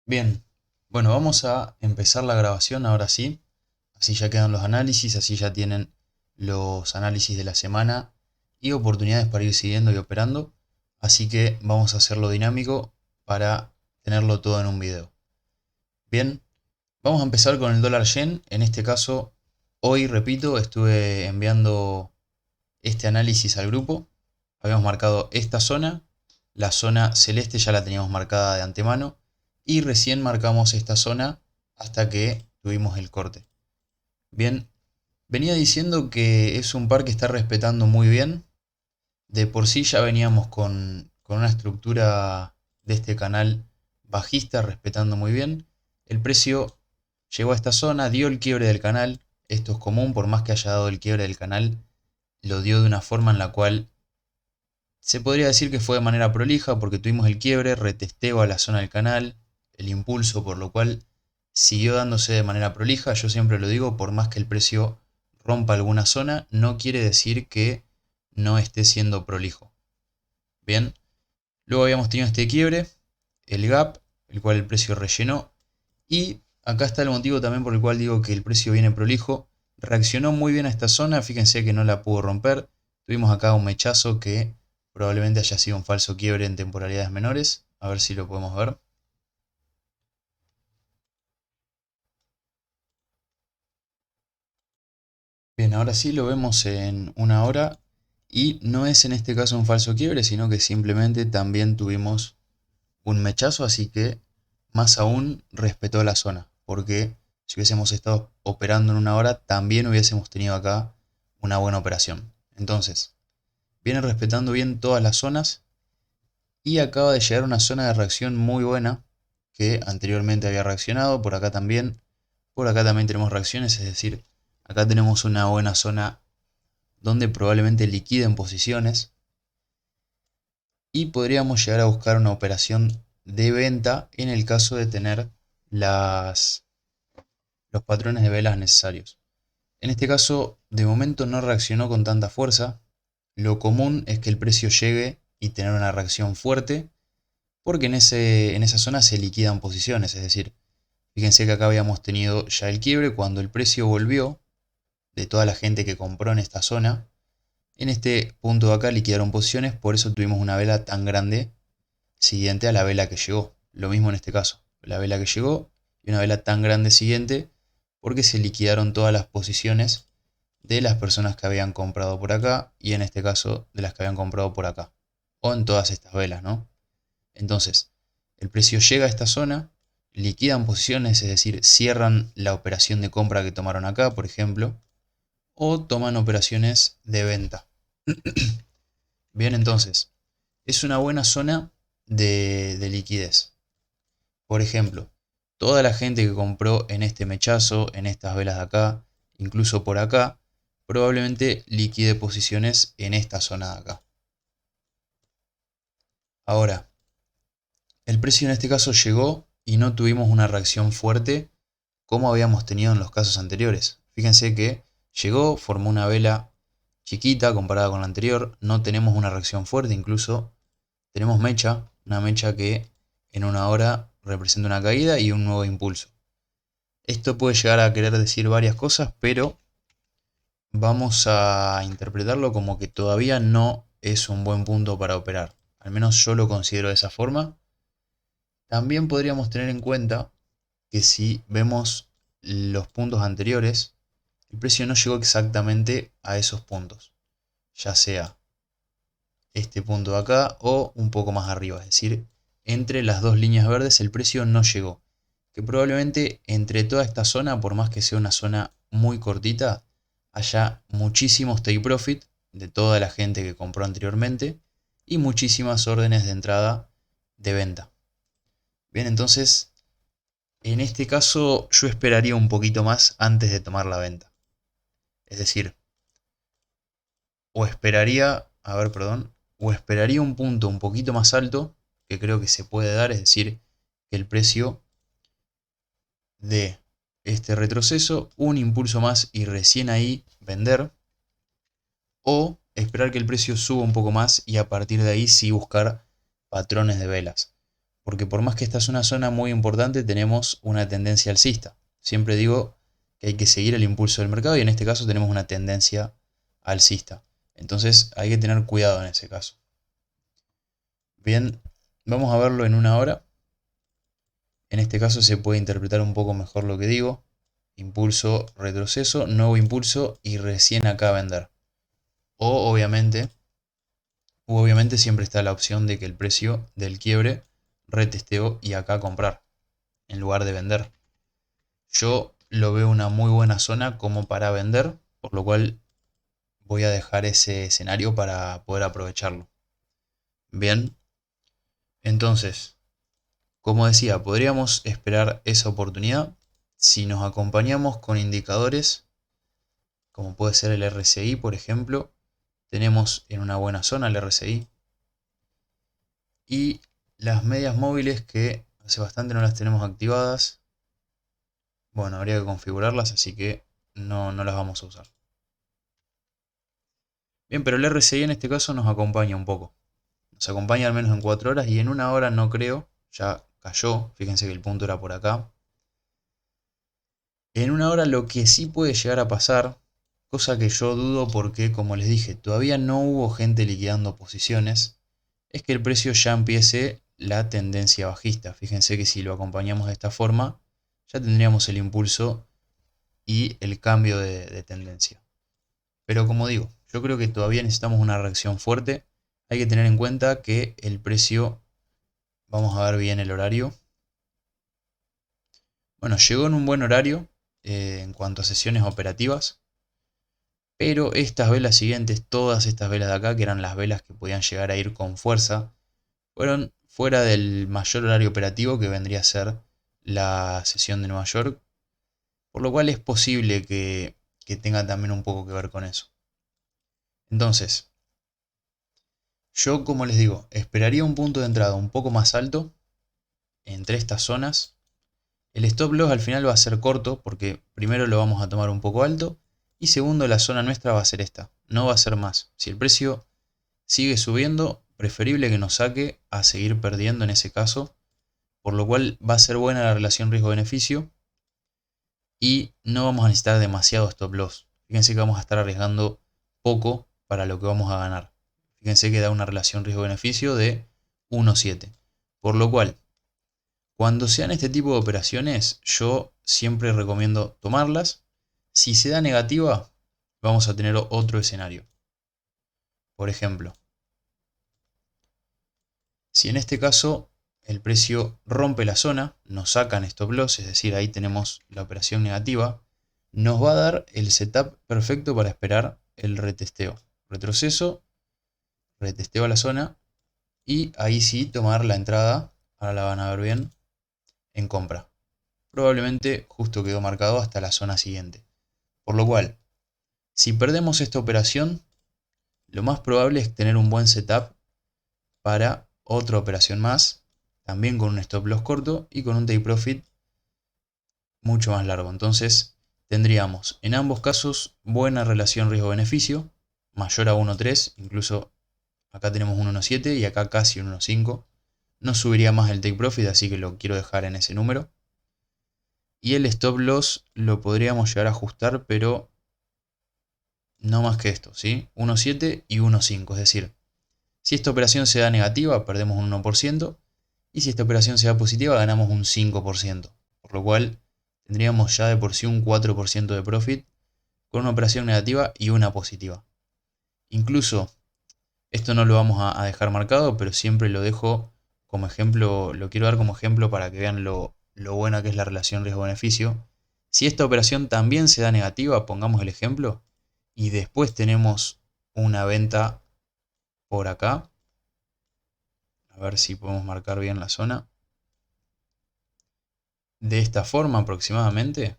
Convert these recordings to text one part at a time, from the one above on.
Bien, bueno, vamos a empezar la grabación ahora sí. Así ya quedan los análisis, así ya tienen los análisis de la semana y oportunidades para ir siguiendo y operando. Así que vamos a hacerlo dinámico para tenerlo todo en un video. Bien, vamos a empezar con el dólar yen. En este caso, hoy, repito, estuve enviando este análisis al grupo. Habíamos marcado esta zona, la zona celeste ya la teníamos marcada de antemano y recién marcamos esta zona hasta que tuvimos el corte. Bien, venía diciendo que es un par que está respetando muy bien. De por sí ya veníamos con una estructura de este canal bajista respetando muy bien. El precio llegó a esta zona, dio el quiebre del canal. Esto es común, por más que haya dado el quiebre del canal, lo dio de una forma en la cual se podría decir que fue de manera prolija porque tuvimos el quiebre, retesteo a la zona del canal, el impulso, por lo cual siguió dándose de manera prolija. Yo siempre lo digo, por más que el precio rompa alguna zona, no quiere decir que no esté siendo prolijo. Bien, luego habíamos tenido este quiebre, el gap, el cual el precio rellenó, y acá está el motivo también por el cual digo que el precio viene prolijo. Reaccionó muy bien a esta zona, fíjense que no la pudo romper. Tuvimos acá un mechazo que probablemente haya sido un falso quiebre en temporalidades menores. A ver si lo podemos ver. Bien, ahora sí lo vemos en una hora. Y no es en este caso un falso quiebre, sino que simplemente también tuvimos un mechazo, así que más aún respetó la zona, porque si hubiésemos estado operando en una hora, también hubiésemos tenido acá una buena operación. Entonces, viene respetando bien todas las zonas y acaba de llegar a una zona de reacción muy buena que anteriormente había reaccionado, por acá también tenemos reacciones, es decir, acá tenemos una buena zona donde probablemente liquiden posiciones y podríamos llegar a buscar una operación de venta en el caso de tener las, los patrones de velas necesarios. En este caso, de momento no reaccionó con tanta fuerza. Lo común es que el precio llegue y tener una reacción fuerte, porque en esa zona se liquidan posiciones. Es decir, fíjense que acá habíamos tenido ya el quiebre cuando el precio volvió de toda la gente que compró en esta zona. En este punto de acá liquidaron posiciones, por eso tuvimos una vela tan grande siguiente a la vela que llegó. Lo mismo en este caso, la vela que llegó y una vela tan grande siguiente porque se liquidaron todas las posiciones de las personas que habían comprado por acá y en este caso de las que habían comprado por acá o en todas estas velas, ¿no? Entonces, el precio llega a esta zona, liquidan posiciones, es decir, cierran la operación de compra que tomaron acá, por ejemplo, o toman operaciones de venta. Bien, entonces, es una buena zona de liquidez. Por ejemplo, toda la gente que compró en este mechazo, en estas velas de acá, incluso por acá, probablemente liquide posiciones en esta zona de acá. Ahora, el precio en este caso llegó y no tuvimos una reacción fuerte como habíamos tenido en los casos anteriores. Fíjense que llegó, formó una vela chiquita comparada con la anterior, no tenemos una reacción fuerte, incluso tenemos mecha, una mecha que en una hora representa una caída y un nuevo impulso. Esto puede llegar a querer decir varias cosas, pero vamos a interpretarlo como que todavía no es un buen punto para operar. Al menos yo lo considero de esa forma. También podríamos tener en cuenta que si vemos los puntos anteriores, el precio no llegó exactamente a esos puntos, ya sea este punto de acá o un poco más arriba, es decir, entre las dos líneas verdes el precio no llegó. Que probablemente entre toda esta zona, por más que sea una zona muy cortita, haya muchísimos take profit de toda la gente que compró anteriormente y muchísimas órdenes de entrada de venta. Bien, entonces en este caso yo esperaría un poquito más antes de tomar la venta. Es decir, o esperaría, a ver, perdón, o esperaría un punto un poquito más alto, que creo que se puede dar, es decir, que el precio de este retroceso, un impulso más y recién ahí vender, o esperar que el precio suba un poco más y a partir de ahí sí buscar patrones de velas. porque por más que esta es una zona muy importante, tenemos una tendencia alcista. Siempre digo que hay que seguir el impulso del mercado y en este caso tenemos una tendencia alcista. Entonces hay que tener cuidado en ese caso. Bien, vamos a verlo en una hora. En este caso se puede interpretar un poco mejor lo que digo. Impulso, retroceso, nuevo impulso y recién acá vender. O obviamente siempre está la opción de que el precio del quiebre retesteo y acá comprar en lugar de vender. Yo lo veo una muy buena zona como para vender, por lo cual voy a dejar ese escenario para poder aprovecharlo. Bien, entonces, como decía, podríamos esperar esa oportunidad si nos acompañamos con indicadores como puede ser el RSI, por ejemplo. Tenemos en una buena zona el RSI. Y las medias móviles que hace bastante no las tenemos activadas. Bueno, habría que configurarlas, así que no las vamos a usar. Bien, pero el RSI en este caso nos acompaña un poco. Nos acompaña al menos en 4 horas y en una hora no creo. Ya cayó, fíjense que el punto era por acá. En una hora lo que sí puede llegar a pasar, cosa que yo dudo porque, como les dije, todavía no hubo gente liquidando posiciones, es que el precio ya empiece la tendencia bajista. Fíjense que si lo acompañamos de esta forma, ya tendríamos el impulso y el cambio de tendencia. Pero como digo, yo creo que todavía necesitamos una reacción fuerte. Hay que tener en cuenta que el precio, vamos a ver bien el horario. Bueno, llegó en un buen horario en cuanto a sesiones operativas. Pero estas velas siguientes, todas estas velas de acá, que eran las velas que podían llegar a ir con fuerza, fueron fuera del mayor horario operativo que vendría a ser la sesión de Nueva York, por lo cual es posible que tenga también un poco que ver con eso. Entonces, yo como les digo, esperaría un punto de entrada un poco más alto entre estas zonas. El stop loss al final va a ser corto porque primero lo vamos a tomar un poco alto y segundo la zona nuestra va a ser esta, no va a ser más. Si el precio sigue subiendo, preferible que nos saque a seguir perdiendo en ese caso, por lo cual va a ser buena la relación riesgo-beneficio y no vamos a necesitar demasiado stop loss. Fíjense que vamos a estar arriesgando poco para lo que vamos a ganar. Fíjense que da una relación riesgo-beneficio de 1,7. Por lo cual, cuando sean este tipo de operaciones, yo siempre recomiendo tomarlas. Si se da negativa, vamos a tener otro escenario. Por ejemplo, si en este caso el precio rompe la zona, nos sacan stop loss, es decir, ahí tenemos la operación negativa, nos va a dar el setup perfecto para esperar el retesteo. Retroceso, retesteo a la zona y ahí sí tomar la entrada, ahora la van a ver bien, en compra. Probablemente justo quedó marcado hasta la zona siguiente. Por lo cual, si perdemos esta operación, lo más probable es tener un buen setup para otra operación más, también con un stop loss corto y con un take profit mucho más largo. Entonces tendríamos en ambos casos buena relación riesgo-beneficio, mayor a 1,3, incluso acá tenemos un 1,7 y acá casi un 1,5. No subiría más el take profit, así que lo quiero dejar en ese número. Y el stop loss lo podríamos llegar a ajustar, pero no más que esto, ¿sí? 1,7 y 1,5, es decir, si esta operación se da negativa, perdemos un 1%, y si esta operación se da positiva, ganamos un 5%, por lo cual tendríamos ya de por sí un 4% de profit con una operación negativa y una positiva. Incluso, esto no lo vamos a dejar marcado, pero siempre lo dejo como ejemplo, lo quiero dar como ejemplo para que vean lo buena que es la relación riesgo-beneficio. Si esta operación también se da negativa, pongamos el ejemplo, y después tenemos una venta por acá, a ver si podemos marcar bien la zona, de esta forma aproximadamente.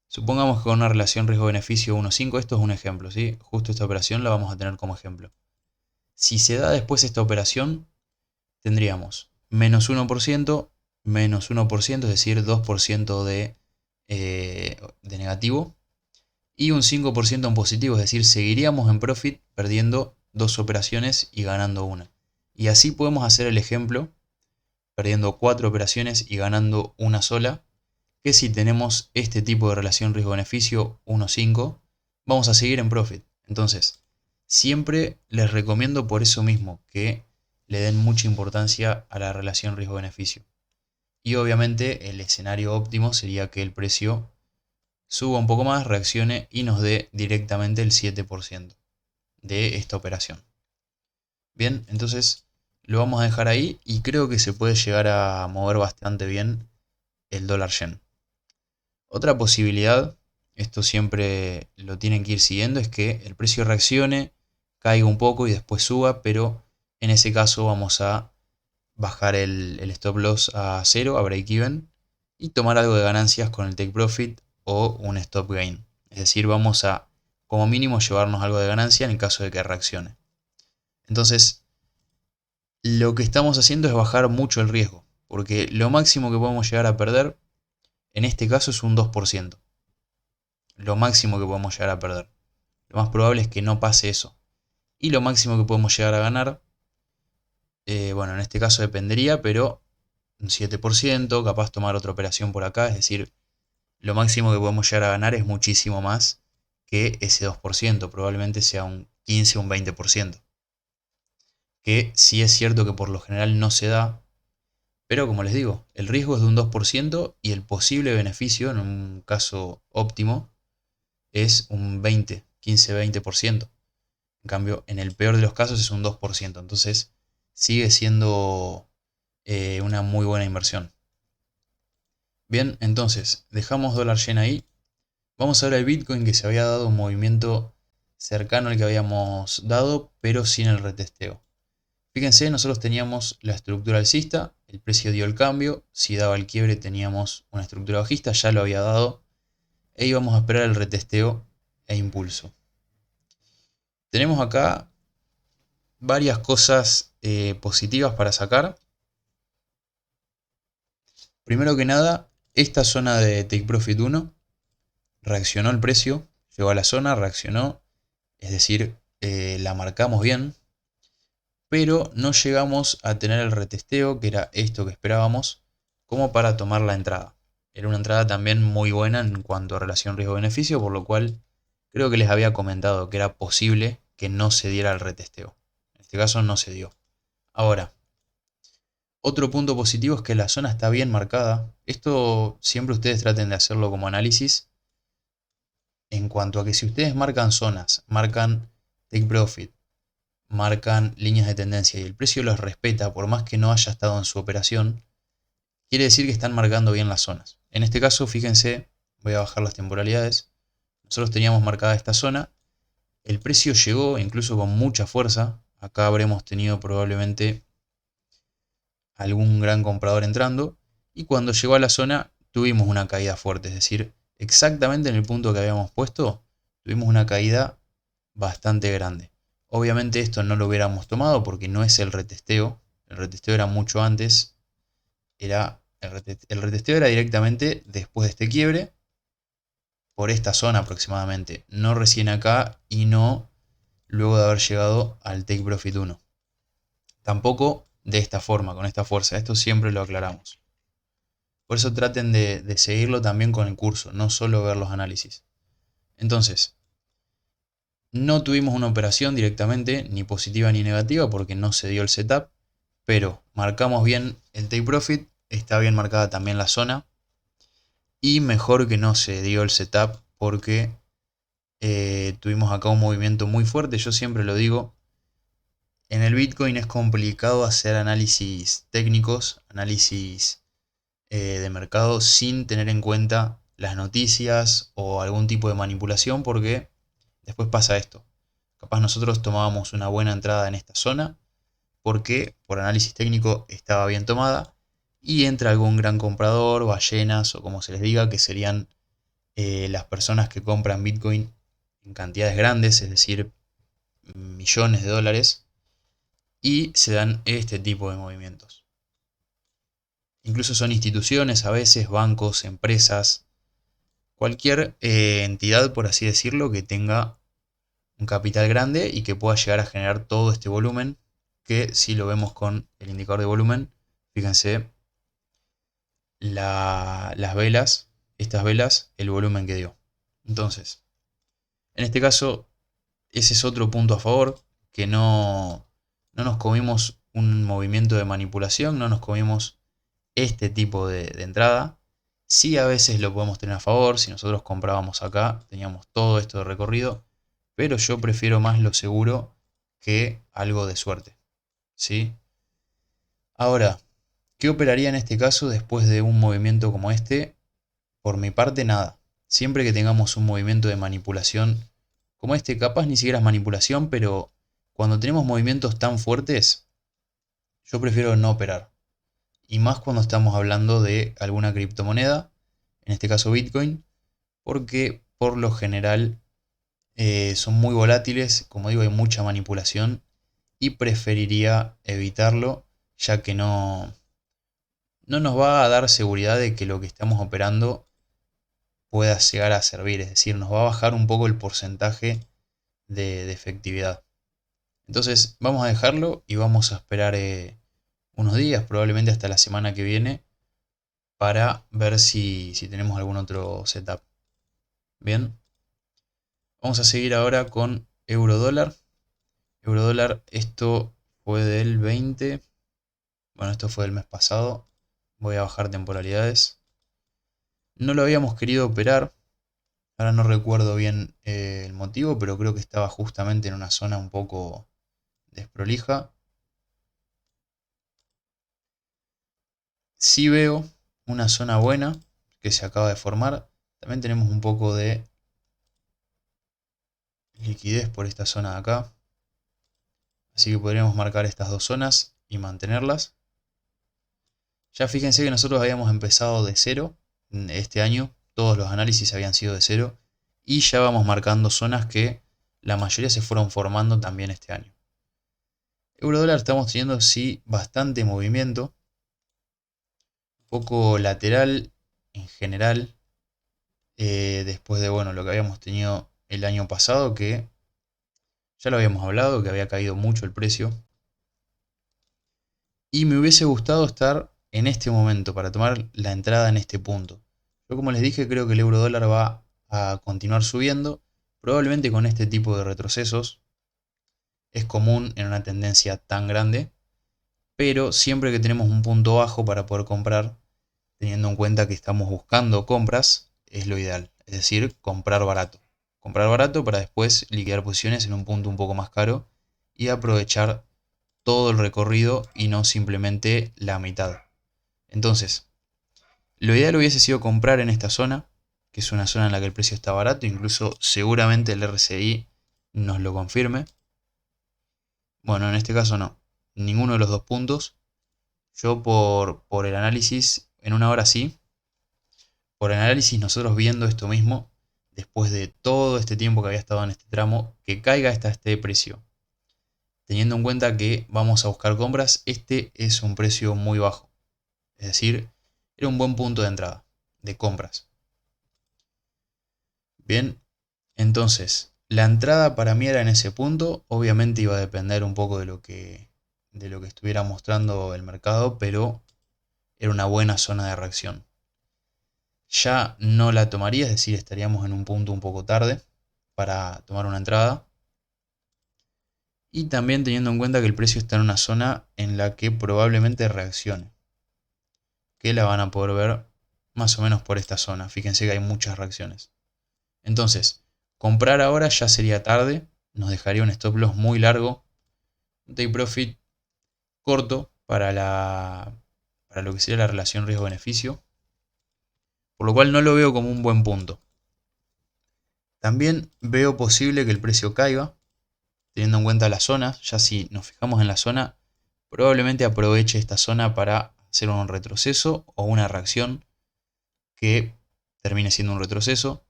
Supongamos que con una relación riesgo-beneficio 1,5, esto es un ejemplo, ¿sí? Justo esta operación la vamos a tener como ejemplo. Si se da después esta operación, tendríamos menos 1%, menos 1%, es decir, 2% de negativo, y un 5% en positivo, es decir, seguiríamos en profit perdiendo dos operaciones y ganando una. Y así podemos hacer el ejemplo perdiendo 4 operaciones y ganando una sola, que si tenemos este tipo de relación riesgo-beneficio 1-5, vamos a seguir en profit. Entonces, siempre les recomiendo por eso mismo que le den mucha importancia a la relación riesgo-beneficio. Y obviamente el escenario óptimo sería que el precio suba un poco más, reaccione y nos dé directamente el 7% de esta operación. Bien, entonces lo vamos a dejar ahí y creo que se puede llegar a mover bastante bien el dólar yen. Otra posibilidad, esto siempre lo tienen que ir siguiendo, es que el precio reaccione, caiga un poco y después suba, pero en ese caso vamos a bajar el stop loss a 0, a break even, y tomar algo de ganancias con el take profit o un stop gain. Es decir, vamos a como mínimo llevarnos algo de ganancia en el caso de que reaccione. Entonces, lo que estamos haciendo es bajar mucho el riesgo, porque lo máximo que podemos llegar a perder en este caso es un 2%. Lo máximo que podemos llegar a perder. Lo más probable es que no pase eso. Y lo máximo que podemos llegar a ganar, bueno, en este caso dependería, pero un 7%, capaz tomar otra operación por acá, es decir, lo máximo que podemos llegar a ganar es muchísimo más que ese 2%, probablemente sea un 15 o un 20%. Que sí es cierto que por lo general no se da, pero como les digo, el riesgo es de un 2% y el posible beneficio, en un caso óptimo, es un 20, 15-20%. En cambio, en el peor de los casos es un 2%. Entonces, sigue siendo una muy buena inversión. Bien, entonces, dejamos dólar yen ahí. Vamos a ver el Bitcoin, que se había dado un movimiento cercano al que habíamos dado, pero sin el retesteo. Fíjense, nosotros teníamos la estructura alcista, el precio dio el cambio, si daba el quiebre teníamos una estructura bajista, ya lo había dado, e íbamos a esperar el retesteo e impulso. Tenemos acá varias cosas positivas para sacar. Primero que nada, esta zona de Take Profit 1 reaccionó el precio, llegó a la zona, reaccionó, es decir, la marcamos bien, pero no llegamos a tener el retesteo, que era esto que esperábamos, como para tomar la entrada. Era una entrada también muy buena en cuanto a relación riesgo-beneficio, por lo cual creo que les había comentado que era posible que no se diera el retesteo. En este caso no se dio. Ahora, otro punto positivo es que la zona está bien marcada. Esto siempre ustedes traten de hacerlo como análisis. En cuanto a que si ustedes marcan zonas, marcan take profit, marcan líneas de tendencia y el precio los respeta por más que no haya estado en su operación, quiere decir que están marcando bien las zonas. En este caso, fíjense, voy a bajar las temporalidades. Nosotros teníamos marcada esta zona. El precio llegó incluso con mucha fuerza. Acá habremos tenido probablemente algún gran comprador entrando. Y cuando llegó a la zona tuvimos una caída fuerte. Es decir, exactamente en el punto que habíamos puesto, tuvimos una caída bastante grande. Obviamente esto no lo hubiéramos tomado porque no es el retesteo. El retesteo era mucho antes. El retesteo era directamente después de este quiebre. Por esta zona aproximadamente. No recién acá y no luego de haber llegado al Take Profit 1. Tampoco de esta forma, con esta fuerza. Esto siempre lo aclaramos. Por eso traten de seguirlo también con el curso, no solo ver los análisis. Entonces, no tuvimos una operación directamente, ni positiva ni negativa, porque no se dio el setup, pero marcamos bien el take profit, está bien marcada también la zona, y mejor que no se dio el setup porque tuvimos acá un movimiento muy fuerte. Yo siempre lo digo, en el Bitcoin es complicado hacer análisis técnicos, análisis de mercado sin tener en cuenta las noticias o algún tipo de manipulación, porque después pasa esto. Capaz nosotros tomábamos una buena entrada en esta zona porque por análisis técnico estaba bien tomada y entra algún gran comprador, ballenas o como se les diga, que serían las personas que compran Bitcoin en cantidades grandes, es decir, millones de dólares, y se dan este tipo de movimientos. Incluso son instituciones, a veces bancos, empresas, cualquier entidad, por así decirlo, que tenga un capital grande y que pueda llegar a generar todo este volumen, que si lo vemos con el indicador de volumen, Fíjense las velas, estas velas, el volumen que dio. Entonces, en este caso, ese es otro punto a favor, que no nos comimos un movimiento de manipulación, no nos comimos este tipo de entrada. Sí, a veces lo podemos tener a favor. Si nosotros comprábamos acá, teníamos todo esto de recorrido, pero yo prefiero más lo seguro que algo de suerte, ¿sí? Ahora, ¿qué operaría en este caso después de un movimiento como este? Por mi parte, nada. Siempre que tengamos un movimiento de manipulación como este, capaz ni siquiera es manipulación, pero cuando tenemos movimientos tan fuertes, yo prefiero no operar. Y más cuando estamos hablando de alguna criptomoneda, en este caso Bitcoin, porque por lo general son muy volátiles, como digo, hay mucha manipulación y preferiría evitarlo, ya que no nos va a dar seguridad de que lo que estamos operando pueda llegar a servir, es decir, nos va a bajar un poco el porcentaje de efectividad. Entonces vamos a dejarlo y vamos a esperar unos días, probablemente hasta la semana que viene, para ver si tenemos algún otro setup. Bien, vamos a seguir ahora con euro dólar. Euro dólar, esto fue del 20. Bueno, esto fue del mes pasado. Voy a bajar temporalidades. No lo habíamos querido operar. Ahora no recuerdo bien el motivo, pero creo que estaba justamente en una zona un poco desprolija. Sí veo una zona buena que se acaba de formar. También tenemos un poco de liquidez por esta zona de acá. Así que podríamos marcar estas dos zonas y mantenerlas. Ya fíjense que nosotros habíamos empezado de cero este año. Todos los análisis habían sido de cero. Y ya vamos marcando zonas que la mayoría se fueron formando también este año. Euro dólar estamos teniendo sí bastante movimiento. Un poco lateral en general. Después de bueno, lo que habíamos tenido el año pasado, que ya lo habíamos hablado, que había caído mucho el precio. Y me hubiese gustado estar en este momento para tomar la entrada en este punto. Yo, como les dije, creo que el euro dólar va a continuar subiendo, probablemente con este tipo de retrocesos. Es común en una tendencia tan grande, pero siempre que tenemos un punto bajo para poder comprar, teniendo en cuenta que estamos buscando compras, es lo ideal. Es decir, comprar barato. Comprar barato para después liquidar posiciones en un punto un poco más caro y aprovechar todo el recorrido y no simplemente la mitad. Entonces, lo ideal hubiese sido comprar en esta zona, que es una zona en la que el precio está barato, incluso seguramente el RSI nos lo confirme. Bueno, en este caso no, ninguno de los dos puntos. Yo por el análisis, en una hora sí, por el análisis nosotros viendo esto mismo, después de todo este tiempo que había estado en este tramo, que caiga hasta este precio. Teniendo en cuenta que vamos a buscar compras, este es un precio muy bajo. Es decir, era un buen punto de entrada, de compras. Bien, entonces, la entrada para mí era en ese punto. Obviamente iba a depender un poco de lo que estuviera mostrando el mercado, pero era una buena zona de reacción. Ya no la tomaría, es decir, estaríamos en un punto un poco tarde para tomar una entrada. Y también teniendo en cuenta que el precio está en una zona en la que probablemente reaccione. Que la van a poder ver más o menos por esta zona. Fíjense que hay muchas reacciones. Entonces, comprar ahora ya sería tarde. Nos dejaría un stop loss muy largo. Un take profit corto para lo que sería la relación riesgo-beneficio. Por lo cual no lo veo como un buen punto. También veo posible que el precio caiga, teniendo en cuenta la zona. Ya si nos fijamos en la zona, probablemente aproveche esta zona para hacer un retroceso o una reacción que termine siendo un retroceso.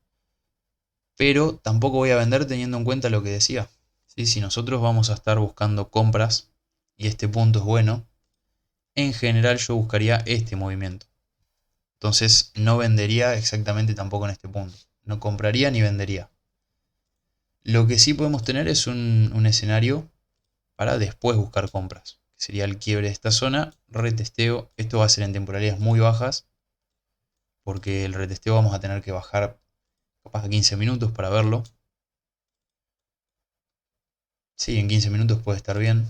Pero tampoco voy a vender teniendo en cuenta lo que decía. ¿Sí? Si nosotros vamos a estar buscando compras y este punto es bueno, en general yo buscaría este movimiento. Entonces no vendería exactamente tampoco en este punto. No compraría ni vendería. Lo que sí podemos tener es un escenario para después buscar compras, que sería el quiebre de esta zona, retesteo. Esto va a ser en temporalidades muy bajas, porque el retesteo vamos a tener que bajar capaz a 15 minutos para verlo. Sí, en 15 minutos puede estar bien,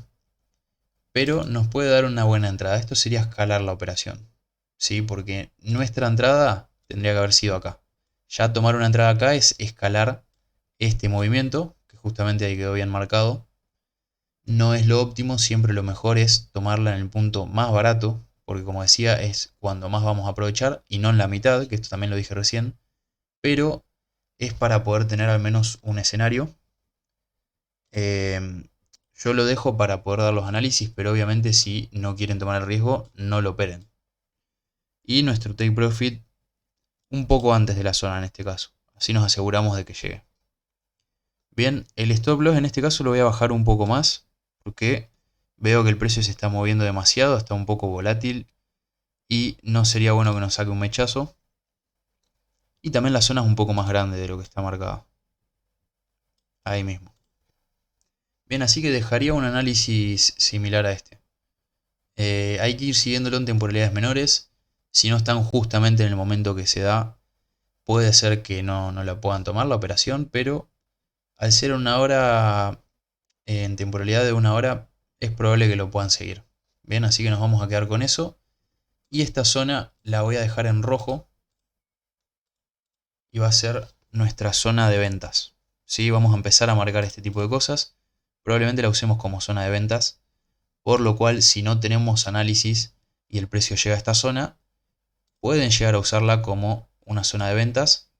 pero nos puede dar una buena entrada. Esto sería escalar la operación, ¿sí? Porque nuestra entrada tendría que haber sido acá. Ya tomar una entrada acá es escalar este movimiento, que justamente ahí quedó bien marcado. No es lo óptimo, siempre lo mejor es tomarla en el punto más barato, porque como decía, es cuando más vamos a aprovechar y no en la mitad, que esto también lo dije recién, pero es para poder tener al menos un escenario. Yo lo dejo para poder dar los análisis, pero obviamente si no quieren tomar el riesgo, no lo operen. Y nuestro take profit un poco antes de la zona en este caso, así nos aseguramos de que llegue. Bien, el stop loss en este caso lo voy a bajar un poco más, porque veo que el precio se está moviendo demasiado, está un poco volátil y no sería bueno que nos saque un mechazo. Y también la zona es un poco más grande de lo que está marcado. Ahí mismo. Bien, así que dejaría un análisis similar a este. Hay que ir siguiéndolo en temporalidades menores. Si no están justamente en el momento que se da, puede ser que no la puedan tomar la operación, pero al ser una hora, en temporalidad de una hora, es probable que lo puedan seguir. Bien, así que nos vamos a quedar con eso. Y esta zona la voy a dejar en rojo y va a ser nuestra zona de ventas. ¿Sí? Vamos a empezar a marcar este tipo de cosas. Probablemente la usemos como zona de ventas, por lo cual si no tenemos análisis y el precio llega a esta zona, pueden llegar a usarla como una zona de ventas,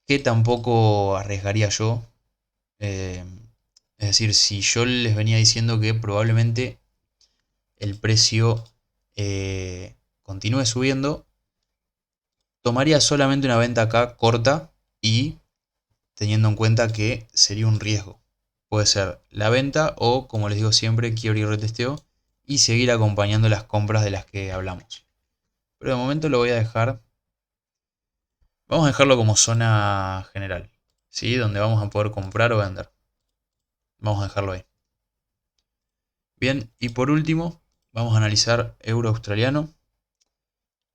que tampoco arriesgaría yo. Eh, es decir, si yo les venía diciendo que probablemente el precio continúe subiendo, tomaría solamente una venta acá corta y teniendo en cuenta que sería un riesgo. Puede ser la venta o, como les digo siempre, quiebre y retesteo y seguir acompañando las compras de las que hablamos. Pero de momento lo voy a dejar. Vamos a dejarlo como zona general, ¿sí? Donde vamos a poder comprar o vender. Vamos a dejarlo ahí. Bien, y por último, vamos a analizar euro australiano.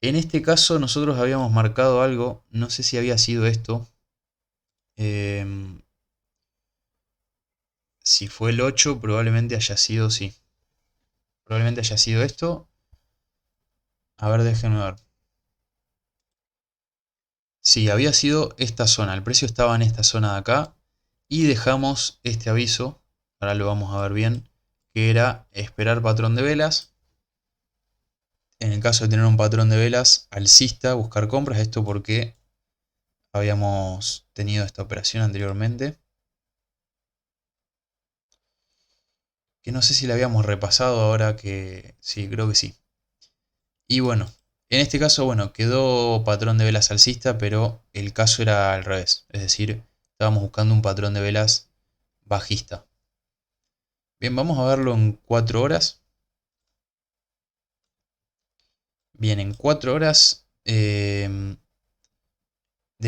En este caso nosotros habíamos marcado algo, no sé si había sido esto. Si fue el 8, probablemente haya sido, sí. Probablemente haya sido esto. A ver, déjenme ver. Sí, había sido esta zona. El precio estaba en esta zona de acá. Y dejamos este aviso. Ahora lo vamos a ver bien. Que era esperar patrón de velas. En el caso de tener un patrón de velas alcista, buscar compras. Esto porque habíamos tenido esta operación anteriormente. Que no sé si la habíamos repasado ahora que... Sí, creo que sí. Y bueno, en este caso, bueno, quedó patrón de velas alcista, pero el caso era al revés. Es decir, estábamos buscando un patrón de velas bajista. Bien, vamos a verlo en 4 horas. Bien, en 4 horas, de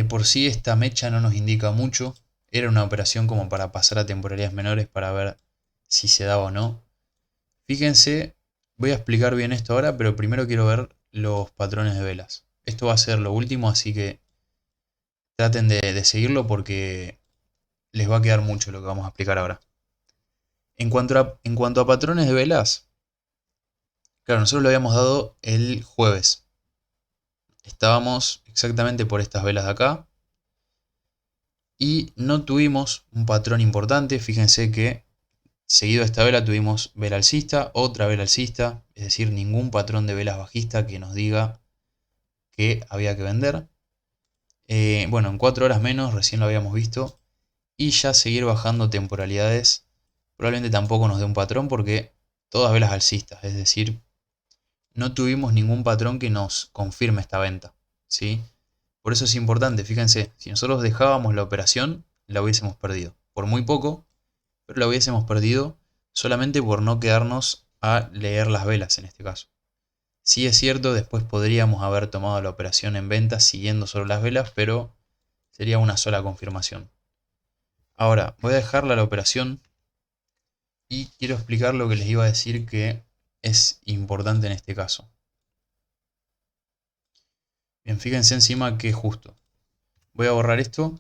por sí esta mecha no nos indica mucho. Era una operación como para pasar a temporalidades menores para ver si se daba o no. Fíjense, voy a explicar bien esto ahora, pero primero quiero ver los patrones de velas. Esto va a ser lo último, así que traten de seguirlo porque les va a quedar mucho lo que vamos a explicar ahora. En cuanto a patrones de velas, claro, nosotros lo habíamos dado el jueves. Estábamos exactamente por estas velas de acá. Y no tuvimos un patrón importante. Fíjense que seguido de esta vela tuvimos vela alcista, otra vela alcista. Es decir, ningún patrón de velas bajista que nos diga que había que vender. Bueno, en 4 horas menos, recién lo habíamos visto. Y ya seguir bajando temporalidades probablemente tampoco nos dé un patrón porque todas velas alcistas. Es decir, no tuvimos ningún patrón que nos confirme esta venta, ¿sí? Por eso es importante, fíjense, si nosotros dejábamos la operación, la hubiésemos perdido. Por muy poco, pero la hubiésemos perdido solamente por no quedarnos a leer las velas en este caso. Sí es cierto, después podríamos haber tomado la operación en venta siguiendo solo las velas, pero sería una sola confirmación. Ahora, voy a dejarla la operación Y quiero explicar lo que les iba a decir que es importante en este caso. Bien, fíjense encima que justo. Voy a borrar esto.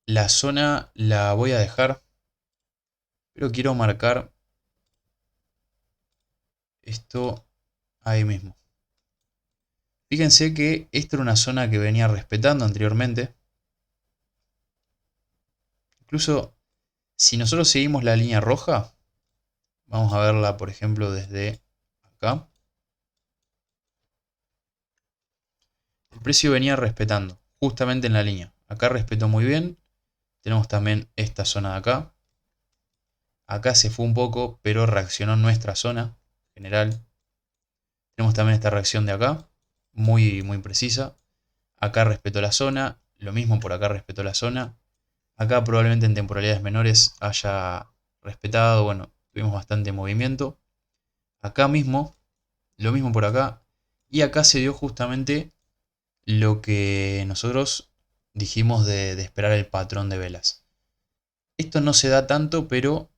La zona la voy a dejar, pero quiero marcar esto ahí mismo. Fíjense que esta era una zona que venía respetando anteriormente. Incluso si nosotros seguimos la línea roja, vamos a verla por ejemplo desde acá. El precio venía respetando, justamente en la línea. Acá respetó muy bien. Tenemos también esta zona de acá. Acá se fue un poco, pero reaccionó nuestra zona general. Tenemos también esta reacción de acá, muy precisa. Acá respetó la zona, lo mismo por acá respetó la zona. Acá probablemente en temporalidades menores haya respetado, bueno, tuvimos bastante movimiento. Acá mismo, lo mismo por acá. Y acá se dio justamente lo que nosotros dijimos de esperar el patrón de velas. Esto no se da tanto, pero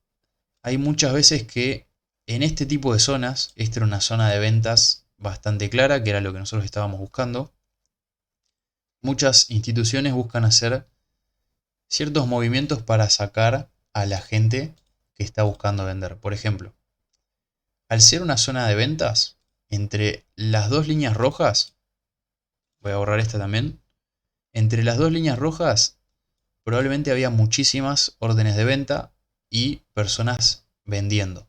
hay muchas veces que en este tipo de zonas, esta era una zona de ventas bastante clara, que era lo que nosotros estábamos buscando. Muchas instituciones buscan hacer ciertos movimientos para sacar a la gente que está buscando vender. Por ejemplo, al ser una zona de ventas, entre las dos líneas rojas, voy a borrar esta también, entre las dos líneas rojas probablemente había muchísimas órdenes de venta y personas vendiendo.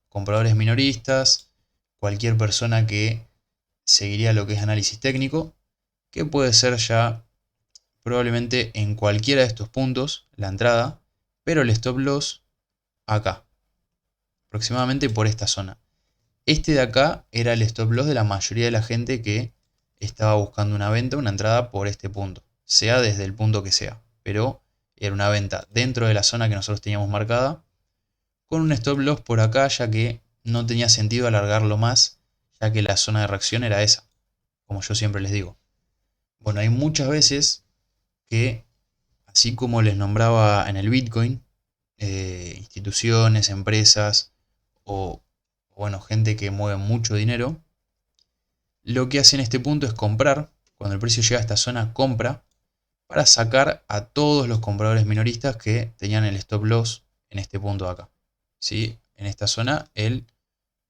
Compradores minoristas, cualquier persona que seguiría lo que es análisis técnico, que puede ser ya probablemente en cualquiera de estos puntos la entrada, pero el stop loss acá, aproximadamente por esta zona. Este de acá era el stop loss de la mayoría de la gente que estaba buscando una venta, una entrada por este punto, sea desde el punto que sea, pero era una venta dentro de la zona que nosotros teníamos marcada, con un stop loss por acá, ya que no tenía sentido alargarlo más, ya que la zona de reacción era esa, como yo siempre les digo. Bueno, hay muchas veces que, así como les nombraba en el Bitcoin, instituciones, empresas o bueno, gente que mueve mucho dinero, lo que hace en este punto es comprar. Cuando el precio llega a esta zona, compra para sacar a todos los compradores minoristas que tenían el stop loss en este punto de acá. ¿Sí? En esta zona, el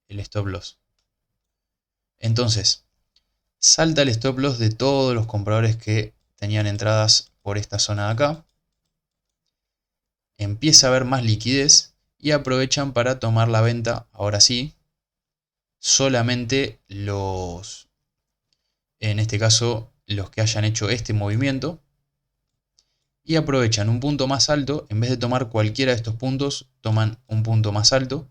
stop loss. Entonces, salta el stop loss de todos los compradores que tenían entradas por esta zona de acá. Empieza a haber más liquidez y aprovechan para tomar la venta, ahora sí, solamente los, en este caso, los que hayan hecho este movimiento, y aprovechan un punto más alto, en vez de tomar cualquiera de estos puntos, toman un punto más alto,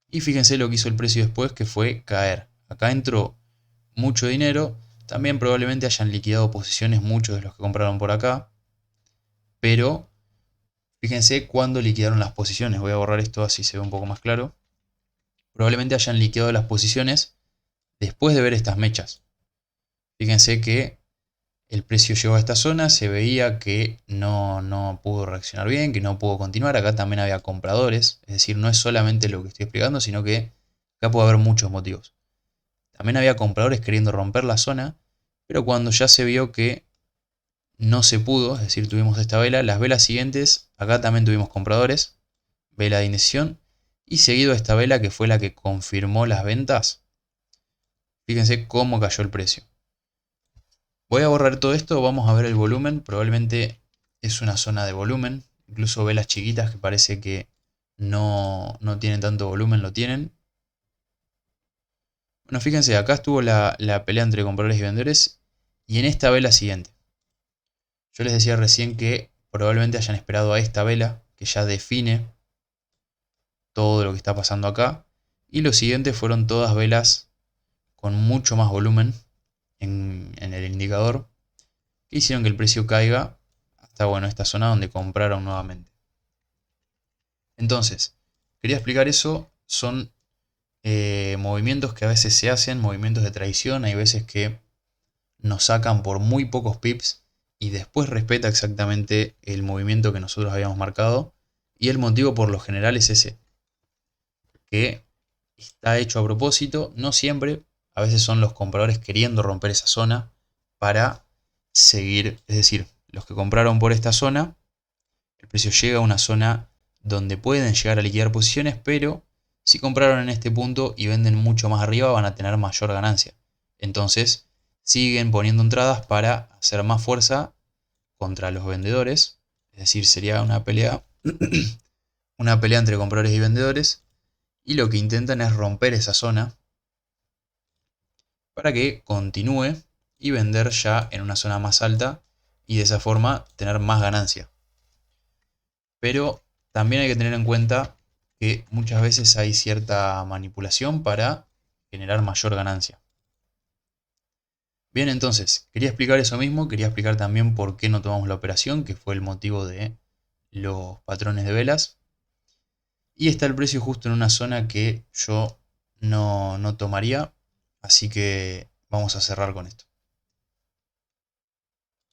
y fíjense lo que hizo el precio después, que fue caer. Acá entró mucho dinero, también probablemente hayan liquidado posiciones muchos de los que compraron por acá, pero fíjense cuándo liquidaron las posiciones. Voy a borrar esto así se ve un poco más claro. Probablemente hayan liquidado las posiciones después de ver estas mechas. Fíjense que el precio llegó a esta zona, se veía que no pudo reaccionar bien, que no pudo continuar. Acá también había compradores, es decir, no es solamente lo que estoy explicando, sino que acá puede haber muchos motivos. También había compradores queriendo romper la zona, pero cuando ya se vio que no se pudo, es decir, tuvimos esta vela, las velas siguientes, acá también tuvimos compradores, vela de indecisión, y seguido a esta vela que fue la que confirmó las ventas, fíjense cómo cayó el precio. Voy a borrar todo esto, vamos a ver el volumen, probablemente es una zona de volumen, incluso velas chiquitas que parece que no tienen tanto volumen, lo tienen. Bueno, fíjense, acá estuvo la pelea entre compradores y vendedores, y en esta vela siguiente. Yo les decía recién que probablemente hayan esperado a esta vela, que ya define todo lo que está pasando acá, y los siguientes fueron todas velas con mucho más volumen en el indicador, que hicieron que el precio caiga hasta bueno, esta zona donde compraron nuevamente. Entonces, quería explicar eso, son movimientos que a veces se hacen, movimientos de traición, hay veces que nos sacan por muy pocos pips y después respeta exactamente el movimiento que nosotros habíamos marcado. Y el motivo por lo general es ese, que está hecho a propósito, no siempre, a veces son los compradores queriendo romper esa zona para seguir, es decir, los que compraron por esta zona, el precio llega a una zona donde pueden llegar a liquidar posiciones, pero si compraron en este punto y venden mucho más arriba van a tener mayor ganancia. Entonces siguen poniendo entradas para hacer más fuerza contra los vendedores, es decir, sería una pelea, una pelea entre compradores y vendedores, y lo que intentan es romper esa zona para que continúe y vender ya en una zona más alta y de esa forma tener más ganancia. Pero también hay que tener en cuenta que muchas veces hay cierta manipulación para generar mayor ganancia. Bien, entonces, quería explicar eso mismo, quería explicar también por qué no tomamos la operación, que fue el motivo de los patrones de velas. Y está el precio justo en una zona que yo no tomaría, así que vamos a cerrar con esto.